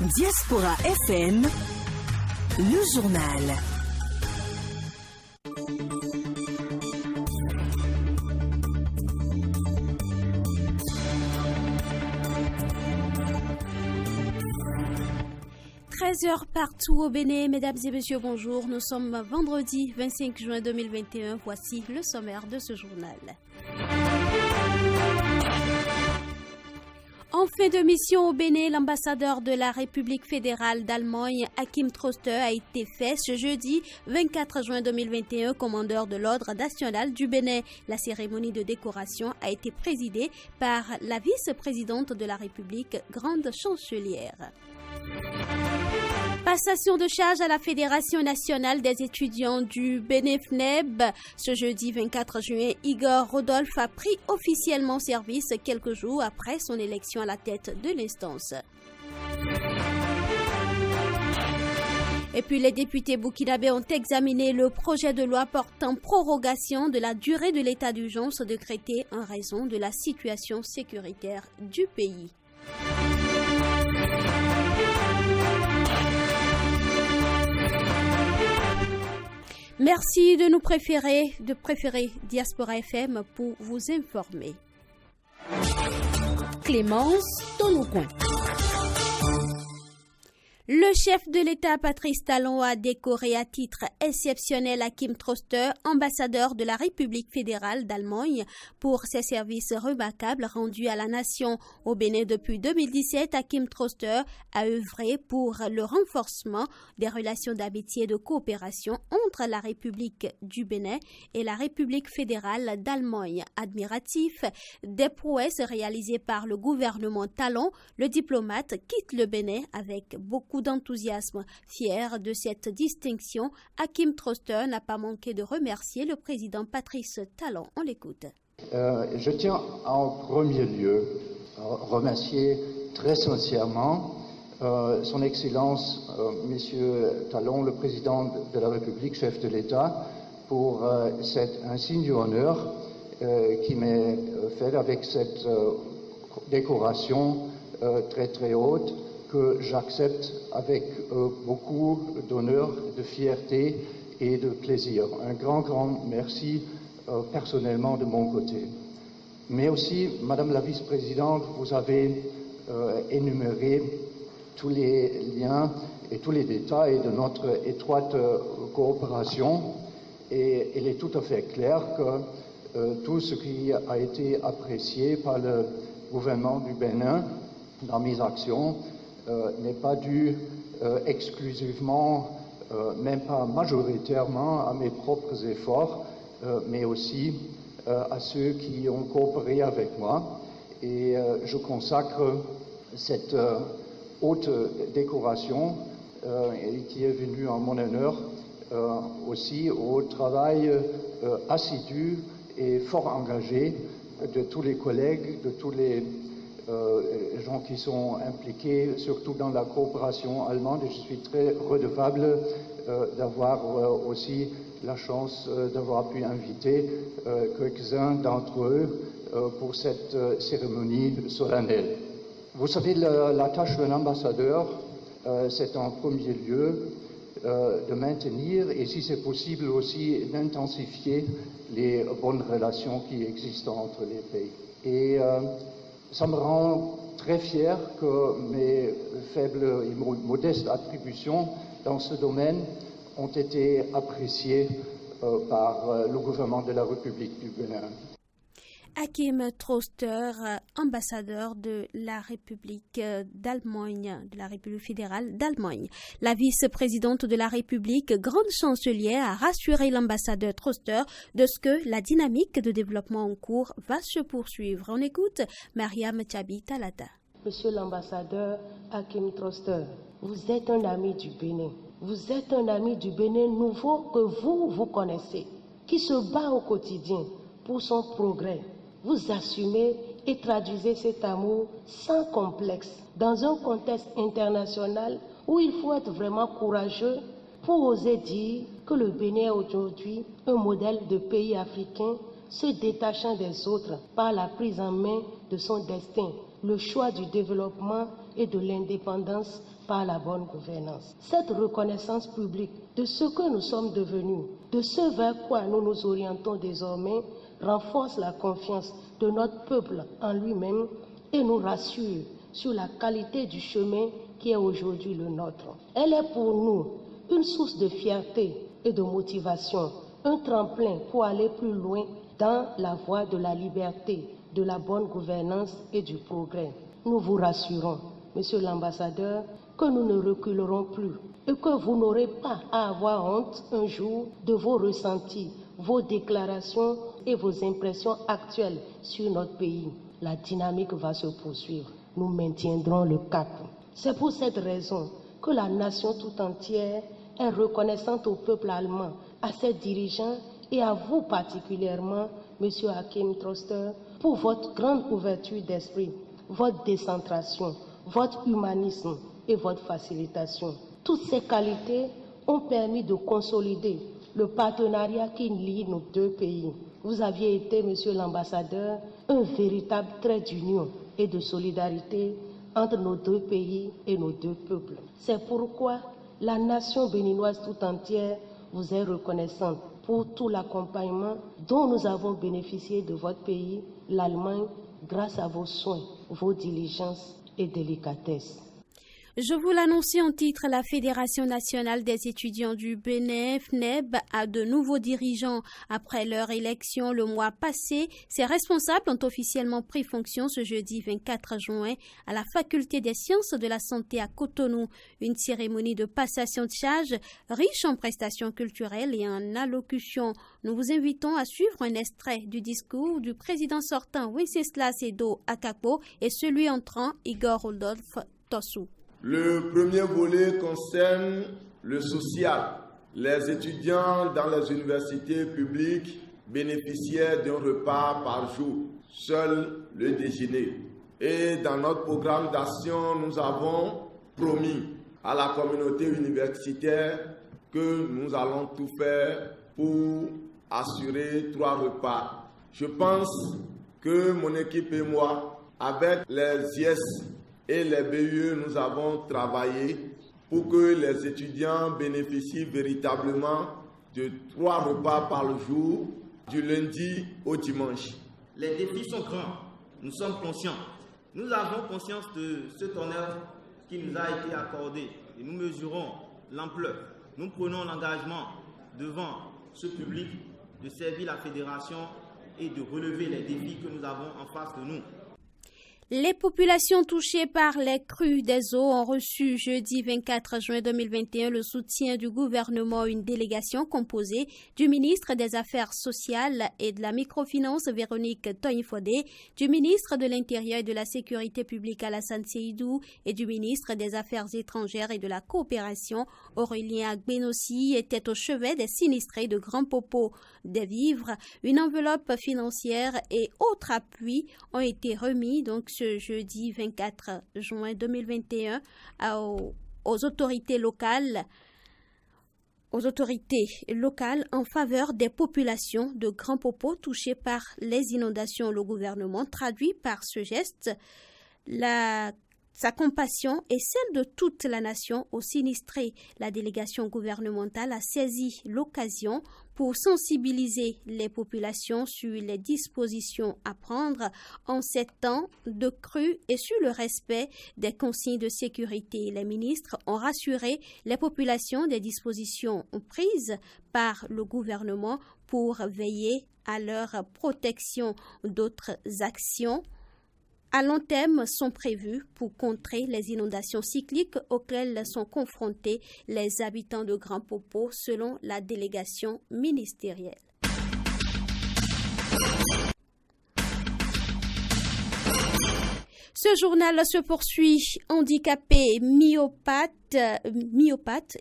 Diaspora FM, le journal. Heures partout au Bénin. Mesdames et messieurs, bonjour. Nous sommes vendredi 25 juin 2021. Voici le sommaire de ce journal. En fin de mission au Bénin, l'ambassadeur de la République fédérale d'Allemagne, Hakim Troster, a été fait ce jeudi 24 juin 2021 commandeur de l'Ordre national du Bénin. La cérémonie de décoration a été présidée par la vice-présidente de la République, grande chancelière. Passation de charge à la Fédération nationale des étudiants du Bénin-FNEB. Ce jeudi 24 juin, Igor Rodolphe a pris officiellement service quelques jours après son élection à la tête de l'instance. Et puis les députés burkinabés ont examiné le projet de loi portant prorogation de la durée de l'état d'urgence décrété en raison de la situation sécuritaire du pays. Merci de préférer Diaspora FM pour vous informer. Clémence Tonoucoin. Le chef de l'État, Patrice Talon, a décoré à titre exceptionnel Hakim Troster, ambassadeur de la République fédérale d'Allemagne, pour ses services remarquables rendus à la nation. Au Bénin depuis 2017, Hakim Troster a œuvré pour le renforcement des relations d'amitié et de coopération entre la République du Bénin et la République fédérale d'Allemagne. Admiratif des prouesses réalisées par le gouvernement Talon, le diplomate quitte le Bénin avec beaucoup d'enthousiasme. Fier de cette distinction, Hakim Troster n'a pas manqué de remercier le président Patrice Talon. On l'écoute. Je tiens en premier lieu à remercier très sincèrement son Excellence, Monsieur Talon, le président de la République, chef de l'État, pour cet insigne d'honneur qui m'est fait avec cette décoration très très haute, que j'accepte avec beaucoup d'honneur, de fierté et de plaisir. Un grand merci personnellement de mon côté. Mais aussi, Madame la Vice-Présidente, vous avez énuméré tous les liens et tous les détails de notre étroite coopération, et il est tout à fait clair que tout ce qui a été apprécié par le gouvernement du Bénin dans mes actions n'est pas dû exclusivement, même pas majoritairement, à mes propres efforts, mais aussi à ceux qui ont coopéré avec moi. Et je consacre cette haute décoration qui est venue en mon honneur aussi au travail assidu et fort engagé de tous les collègues, de tous les gens qui sont impliqués, surtout dans la coopération allemande, et je suis très redevable d'avoir aussi la chance d'avoir pu inviter quelques-uns d'entre eux pour cette cérémonie solennelle. Vous savez, la tâche d'un ambassadeur, c'est en premier lieu de maintenir et si c'est possible aussi d'intensifier les bonnes relations qui existent entre les pays. Et ça me rend très fier que mes faibles et modestes attributions dans ce domaine ont été appréciées par le gouvernement de la République du Bénin. Hakim Troster, ambassadeur de la République d'Allemagne, de la République fédérale d'Allemagne. La vice-présidente de la République, grande chancelière, a rassuré l'ambassadeur Troster de ce que la dynamique de développement en cours va se poursuivre. On écoute Mariam Tchabi Talata. Monsieur l'ambassadeur Hakim Troster, vous êtes un ami du Bénin. Vous êtes un ami du Bénin nouveau que vous connaissez, qui se bat au quotidien pour son progrès. Vous assumez et traduisez cet amour sans complexe dans un contexte international où il faut être vraiment courageux pour oser dire que le Bénin est aujourd'hui un modèle de pays africain se détachant des autres par la prise en main de son destin le choix du développement et de l'indépendance par la bonne gouvernance. Cette reconnaissance publique de ce que nous sommes devenus, de ce vers quoi nous nous orientons désormais, renforce la confiance de notre peuple en lui-même et nous rassure sur la qualité du chemin qui est aujourd'hui le nôtre. Elle est pour nous une source de fierté et de motivation, un tremplin pour aller plus loin dans la voie de la liberté, de la bonne gouvernance et du progrès. Nous vous rassurons, Monsieur l'ambassadeur, que nous ne reculerons plus et que vous n'aurez pas à avoir honte un jour de vos ressentis, vos déclarations et vos impressions actuelles sur notre pays. La dynamique va se poursuivre. Nous maintiendrons le cap. C'est pour cette raison que la nation tout entière est reconnaissante au peuple allemand, à ses dirigeants et à vous particulièrement, Monsieur Hakim Troster, pour votre grande ouverture d'esprit, votre décentration, votre humanisme et votre facilitation. Toutes ces qualités ont permis de consolider le partenariat qui lie nos deux pays. Vous aviez été, Monsieur l'ambassadeur, un véritable trait d'union et de solidarité entre nos deux pays et nos deux peuples. C'est pourquoi la nation béninoise tout entière vous est reconnaissante pour tout l'accompagnement dont nous avons bénéficié de votre pays, l'Allemagne, grâce à vos soins, vos diligences et délicatesses. Je vous l'annonçais en titre, la Fédération nationale des étudiants du Bénin, FNEB, a de nouveaux dirigeants. Après leur élection le mois passé, ses responsables ont officiellement pris fonction ce jeudi 24 juin à la Faculté des sciences de la santé à Cotonou. Une cérémonie de passation de charge riche en prestations culturelles et en allocutions. Nous vous invitons à suivre un extrait du discours du président sortant Wenceslas Edo Akakpo et celui entrant Igor Rudolf Tossou. Le premier volet concerne le social. Les étudiants dans les universités publiques bénéficiaient d'un repas par jour, seul le déjeuner. Et dans notre programme d'action, nous avons promis à la communauté universitaire que nous allons tout faire pour assurer 3 repas. Je pense que mon équipe et moi, avec les IES et les BUE, nous avons travaillé pour que les étudiants bénéficient véritablement de 3 repas par jour, du lundi au dimanche. Les défis sont grands, nous sommes conscients. Nous avons conscience de cet honneur qui nous a été accordé et nous mesurons l'ampleur. Nous prenons l'engagement devant ce public de servir la fédération et de relever les défis que nous avons en face de nous. Les populations touchées par les crues des eaux ont reçu jeudi 24 juin 2021 le soutien du gouvernement. Une délégation composée du ministre des Affaires sociales et de la microfinance Véronique Tognifodé, du ministre de l'Intérieur et de la Sécurité publique Alassane Seydou et du ministre des Affaires étrangères et de la coopération Aurélien Agbenossi étaient au chevet des sinistrés de Grand Popo. Des vivres, une enveloppe financière et autres appuis ont été remis ce jeudi 24 juin 2021 aux autorités locales en faveur des populations de Grand Popo touchées par les inondations. Le gouvernement traduit par ce geste sa compassion et celle de toute la nation aux sinistrés. La délégation gouvernementale a saisi l'occasion pour sensibiliser les populations sur les dispositions à prendre en ces temps de crue et sur le respect des consignes de sécurité. Les ministres ont rassuré les populations des dispositions prises par le gouvernement pour veiller à leur protection. D'autres actions à long terme sont prévues pour contrer les inondations cycliques auxquelles sont confrontés les habitants de Grand Popo, selon la délégation ministérielle. Ce journal se poursuit. Handicapé myopathe,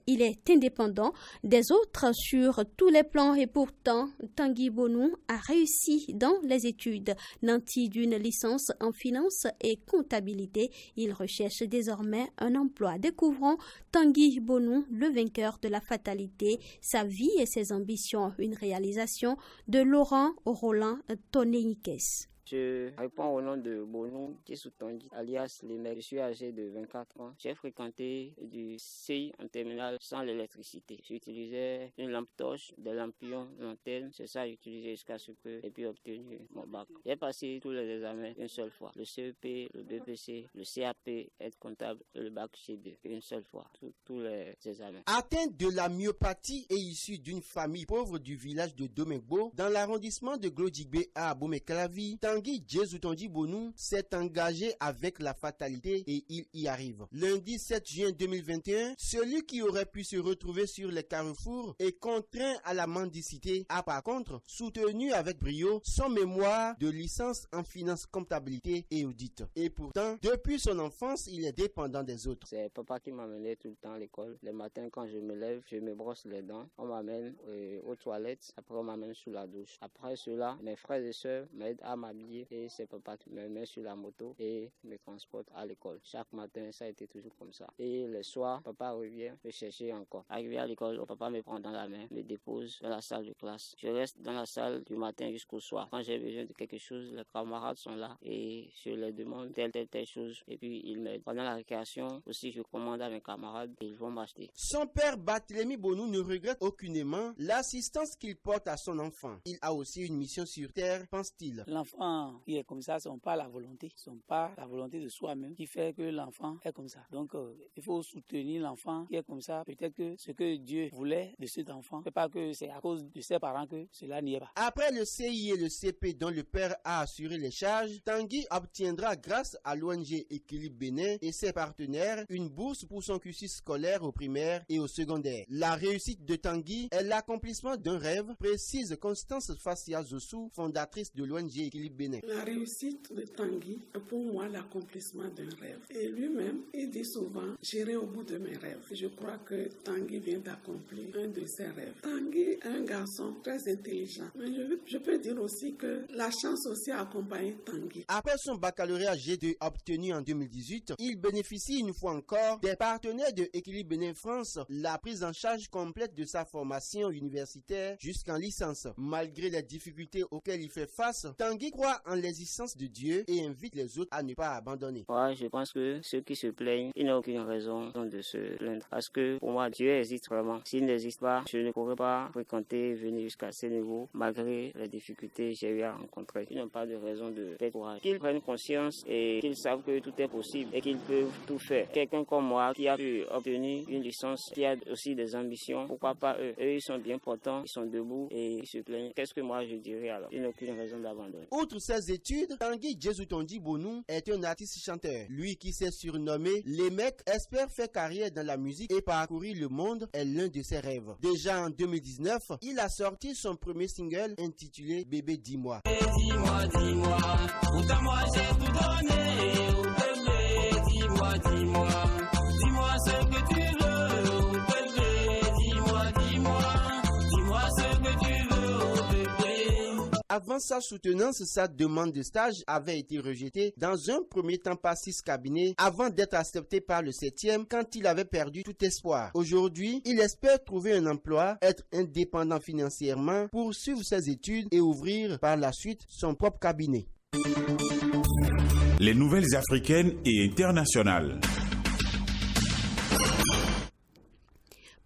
il est indépendant des autres sur tous les plans et pourtant, Tanguy Bonou a réussi dans les études. Nanti d'une licence en finance et comptabilité, il recherche désormais un emploi. Découvrons Tanguy Bonou, le vainqueur de la fatalité, sa vie et ses ambitions. Une réalisation de Laurent Roland Tonéikes. Je réponds au nom de Bonou Djesou-Tangui, alias Lemek. Je suis âgé de 24 ans. J'ai fréquenté du CI en terminale sans l'électricité. J'utilisais une lampe torche, des lampions, lanternes. C'est ça que j'utilisais jusqu'à ce que j'ai pu obtenir mon bac. J'ai passé tous les examens une seule fois. Le CEP, le BPC, le CAP, être comptable et le bac G2. Une seule fois. Tous les examens. Atteint de la myopathie et issu d'une famille pauvre du village de Domegbo, dans l'arrondissement de Glodjigbe à Abomey-Calavi, Tanguy Djesou-Tangui Bonou s'est engagé avec la fatalité et il y arrive. Lundi 7 juin 2021, celui qui aurait pu se retrouver sur les carrefours et contraint à la mendicité a par contre soutenu avec brio son mémoire de licence en finance, comptabilité et audit. Et pourtant, depuis son enfance, il est dépendant des autres. C'est papa qui m'amenait tout le temps à l'école. Le matin, quand je me lève, je me brosse les dents. On m'amène aux toilettes. Après, on m'amène sous la douche. Après cela, mes frères et sœurs m'aident à m'habiller et c'est papa qui me met sur la moto et me transporte à l'école. Chaque matin, ça a été toujours comme ça. Et le soir, papa revient me chercher encore. Arrivé à l'école, papa me prend dans la main, me dépose dans la salle de classe. Je reste dans la salle du matin jusqu'au soir. Quand j'ai besoin de quelque chose, les camarades sont là et je leur demande telle chose et puis ils m'aident. Pendant la récréation aussi, je commande à mes camarades et ils vont m'acheter. Son père Barthélemy Bonou ne regrette aucunement l'assistance qu'il porte à son enfant. Il a aussi une mission sur terre, pense-t-il. L'enfant qui est comme ça, ce n'est pas la volonté. Ce n'est pas la volonté de soi-même qui fait que l'enfant est comme ça. Donc, il faut soutenir l'enfant qui est comme ça. Peut-être que ce que Dieu voulait de cet enfant, c'est pas que c'est à cause de ses parents que cela n'y est pas. Après le CI et le CP dont le père a assuré les charges, Tanguy obtiendra grâce à l'ONG Équilibre Bénin et ses partenaires une bourse pour son cursus scolaire au primaire et au secondaire. La réussite de Tanguy est l'accomplissement d'un rêve, précise Constance Fassia Zossou, fondatrice de l'ONG Équilibre Bénin. La réussite de Tanguy est pour moi l'accomplissement d'un rêve. Et lui-même, il dit souvent, j'irai au bout de mes rêves. Je crois que Tanguy vient d'accomplir un de ses rêves. Tanguy est un garçon très intelligent. Mais je peux dire aussi que la chance aussi a accompagné Tanguy. Après son baccalauréat G2 obtenu en 2018, il bénéficie une fois encore des partenaires de Équilibre Bénin France, la prise en charge complète de sa formation universitaire jusqu'en licence. Malgré les difficultés auxquelles il fait face, Tanguy croit en l'existence de Dieu et invite les autres à ne pas abandonner. Ouais, je pense que ceux qui se plaignent, ils n'ont aucune raison de se plaindre. Parce que pour moi, Dieu existe vraiment. S'il n'existe pas, je ne pourrais pas fréquenter, venir jusqu'à ce niveau, malgré les difficultés que j'ai eu à rencontrer. Ils n'ont pas de raison de perdre courage. Qu'ils prennent conscience et qu'ils savent que tout est possible et qu'ils peuvent tout faire. Quelqu'un comme moi qui a pu obtenir une licence, qui a aussi des ambitions, pourquoi pas eux? Eux, ils sont bien portants, ils sont debout et ils se plaignent. Qu'est-ce que moi je dirais alors? Ils n'ont aucune raison d'abandonner. Outre ses études, Tanguy Djesou-Tangui Bonou est un artiste-chanteur. Lui qui s'est surnommé Lemek espère faire carrière dans la musique et parcourir le monde est l'un de ses rêves. Déjà en 2019, il a sorti son premier single intitulé Bébé dis-moi. Dis-moi, dis-moi, pourtant moi j'ai tout donné, oh bébé, dis-moi, dis-moi, dis-moi ce que tu veux, oh bébé, dis-moi, dis-moi, dis-moi ce que tu veux, oh bébé. Avant sa soutenance, sa demande de stage avait été rejetée dans un premier temps par 6 cabinets avant d'être accepté par le 7e quand il avait perdu tout espoir. Aujourd'hui, il espère trouver un emploi, être indépendant financièrement, poursuivre ses études et ouvrir par la suite son propre cabinet. Les nouvelles africaines et internationales.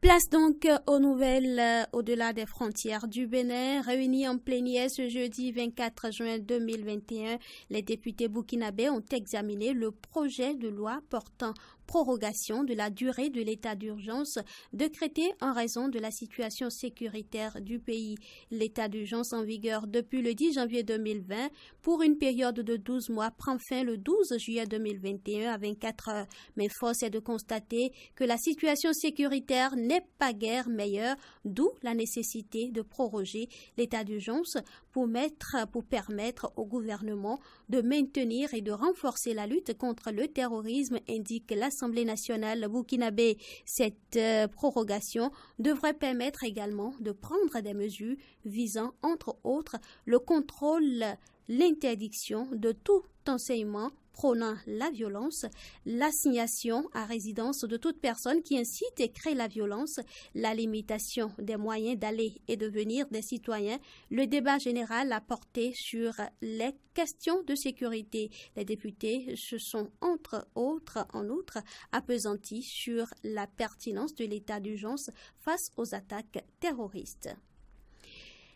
Place donc aux nouvelles au-delà des frontières du Bénin. Réunis en plénière ce jeudi 24 juin 2021, les députés burkinabés ont examiné le projet de loi portant prorogation de la durée de l'état d'urgence décrété en raison de la situation sécuritaire du pays. L'état d'urgence en vigueur depuis le 10 janvier 2020 pour une période de 12 mois prend fin le 12 juillet 2021 à 24 heures. Mais force est de constater que la situation sécuritaire n'est pas guère meilleure, d'où la nécessité de proroger l'état d'urgence pour permettre au gouvernement de maintenir et de renforcer la lutte contre le terrorisme, indique l'Assemblée nationale burkinabé. Cette prorogation devrait permettre également de prendre des mesures visant, entre autres, le contrôle, l'interdiction de tout enseignement prônant la violence, l'assignation à résidence de toute personne qui incite et crée la violence, la limitation des moyens d'aller et de venir des citoyens. Le débat général a porté sur les questions de sécurité. Les députés se sont en outre appesantis sur la pertinence de l'état d'urgence face aux attaques terroristes.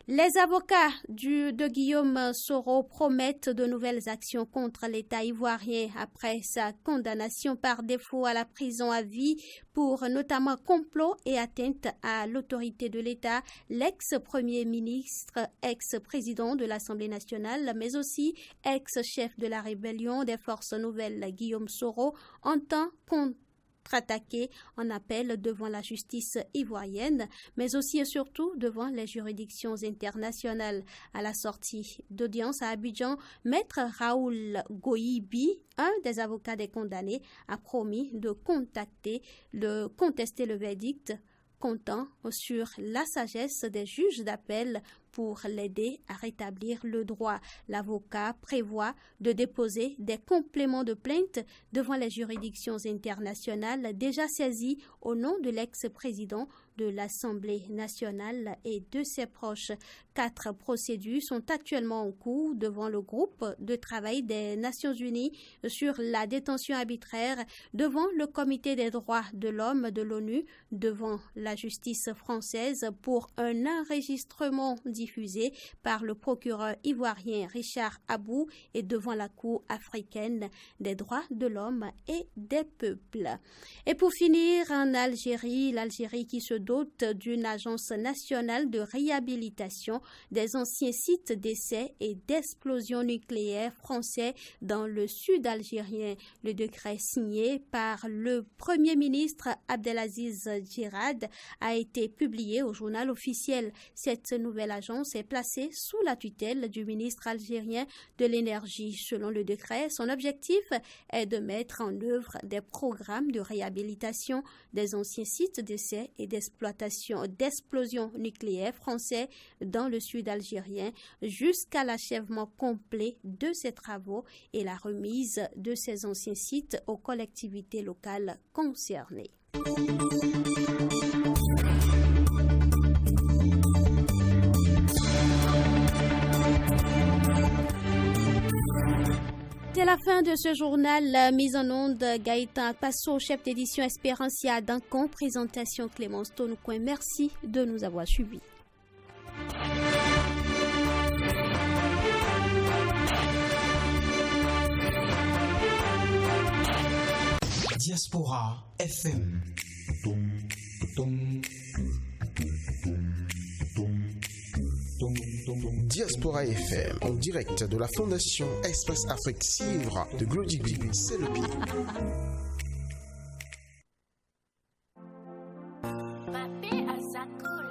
Les avocats de Guillaume Soro promettent de nouvelles actions contre l'État ivoirien après sa condamnation par défaut à la prison à vie pour notamment complot et atteinte à l'autorité de l'État. L'ex-premier ministre, ex-président de l'Assemblée nationale, mais aussi ex-chef de la rébellion des forces nouvelles, Guillaume Soro, entend contre-attaqué en appel devant la justice ivoirienne, mais aussi et surtout devant les juridictions internationales. À la sortie d'audience à Abidjan, Maître Raoul Goyibi, un des avocats des condamnés, a promis de contester le verdict, comptant sur la sagesse des juges d'appel pour l'aider à rétablir le droit. L'avocat prévoit de déposer des compléments de plainte devant les juridictions internationales déjà saisies au nom de l'ex-président de l'Assemblée nationale et de ses proches. 4 procédures sont actuellement en cours devant le groupe de travail des Nations Unies sur la détention arbitraire, devant le Comité des droits de l'homme de l'ONU, devant la justice française pour un enregistrement diffusé par le procureur ivoirien Richard Abou et devant la Cour africaine des droits de l'homme et des peuples. Et pour finir, en Algérie, l'Algérie qui se dote d'une agence nationale de réhabilitation des anciens sites d'essais et d'explosions nucléaires français dans le sud algérien. Le décret signé par le Premier ministre Abdelaziz Djirad a été publié au journal officiel. Cette nouvelle agence est placée sous la tutelle du ministre algérien de l'énergie. Selon le décret, son objectif est de mettre en œuvre des programmes de réhabilitation des anciens sites d'essais et d'explosions nucléaires français dans le sud algérien jusqu'à l'achèvement complet de ces travaux et la remise de ces anciens sites aux collectivités locales concernées. C'est la fin de ce journal. Mise en onde Gaëtan Passo, chef d'édition Espérancia Dancon, présentation Clémence Tonoucoin. Merci de nous avoir suivis. Diaspora FM. Diaspora FM, en direct de la Fondation Espace Afrique Civre de Glodjigbi, c'est le pays. Pape Azakul.